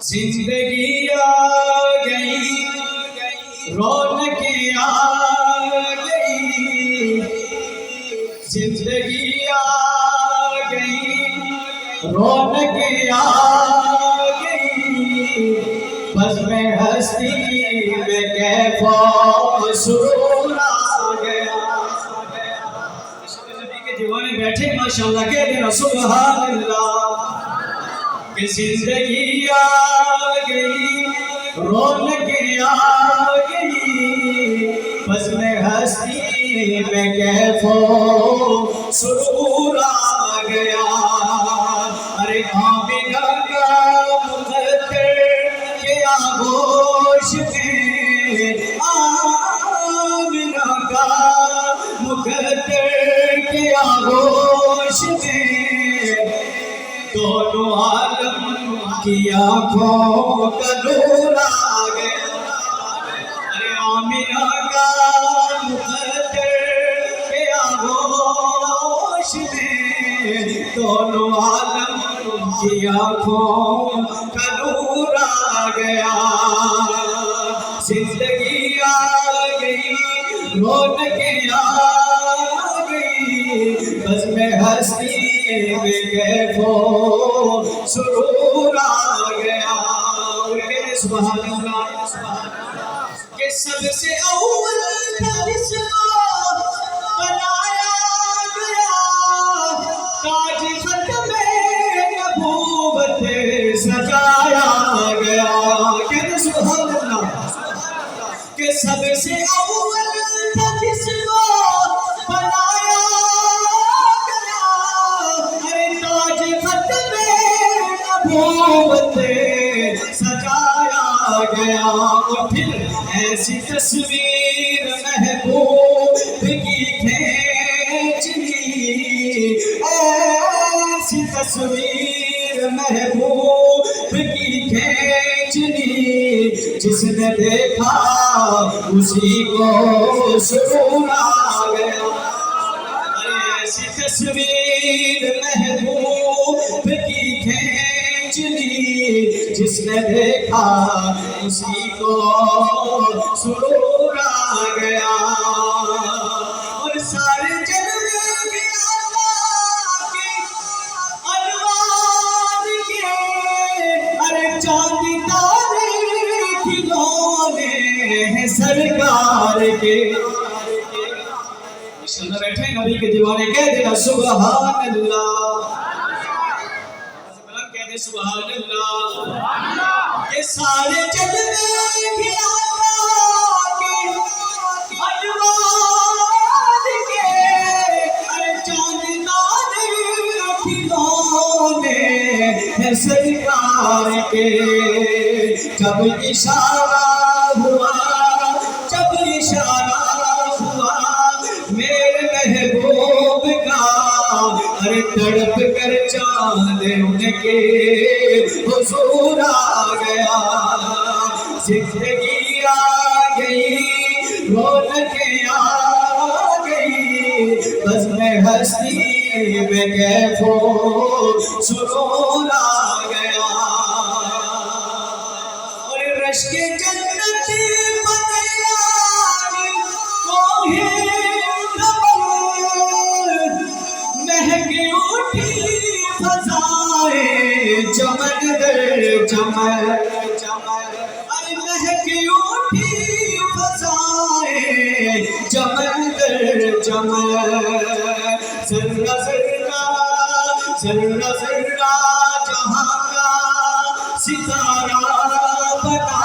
زندگی آ گئی، رونقیں آ گئی، زندگی آ گئی، رونقیں آ گئی، بزم ہستی میں کیف و سرور آ گیا۔ نبی کے دیوانے بیٹھے ماشاءاللہ کہہ دینا سبحان اللہ۔ کہ زندگی آ گئی، رونقیں آ گئی، بزم ہستی میں کیف و سرور آ گیا۔ ارے آمینہ کا مقدر کے آغوش میں، آمینہ کا مقدر کے آغوش میں، دونوں عالم کی آنکھوں کا نور آ گیا۔ ارے آمینہ کا مقدر کے آغوش میں، دونوں عالم کی آنکھوں کا نور آ گیا۔ زندگی آ گئی، رونقیں آ گئی، بزم ہستی میں کیف و سرور آ گیا۔ اور کہتے سبحان اللہ کہ سب سے اول تھا جس کو بنایا گیا، تاج ختم نبوت سجایا گیا۔ کہتے سبحان اللہ کہ سب سے اول تھا جس کو بنایا نبوت سجایا گیا۔ اور پھر ایسی تصویر محبوب کی کھینچ لی، ایسی تصویر محبوب کی کھینچ لی، جس نے دیکھا اسی کو سرور آ گیا۔ ایسی تصویر محبوب کی کھینچ لی، جس نے دیکھا اسی کو سرور آ گیا۔ اور سارے جلوے کے آقا کے انوار کے، ارے چاندی تارے کھلونے ہیں سرکار کے۔ ماشاءاللہ بیٹھے نبی کے دیوانے کہہ دینا سبحان اللہ، کہہ دے سبحان اللہ۔ کہ سارے جلوے کے آقا کے انوار کے، ارے چاند تارے کھلونے ہیں سرکار کے۔ جب اشارہ ہوا، جب اشارہ ہوا میرے محبوب کا، ارے تڑپ کر چاند ان کے حضور آ گیا۔ زندگی آ گئی، رونقیں آ گئی، بزم ہستی میں کیف و سرور آ گیا۔ اور رشک جنت بنیاد کوہ چمن در چمن، ارے مہکی اٹھی فضائیں چمن در چمن، ذرہ ذرہ ذرہ ذرہ جہاں کا ستارہ بنا،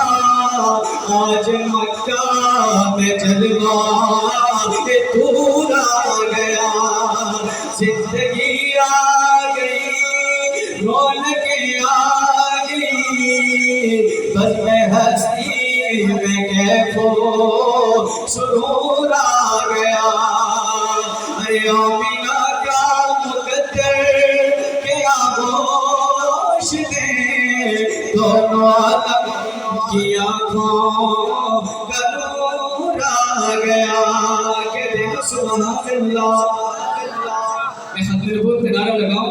آج مکہ میں جلوہ طور آ گیا۔ زندگی آ گئی، رونقیں آ گئی، بزم ہستی میں کیف و سرور آ گیا۔ ارے آمینہ کا مقدر کے آغوش میں، دونوں عالم کی آنکھوں کا نور آ گیا۔ کہتے ہیں سبحان اللہ۔ میں ختم نبوت کا نعرہ لگاؤں۔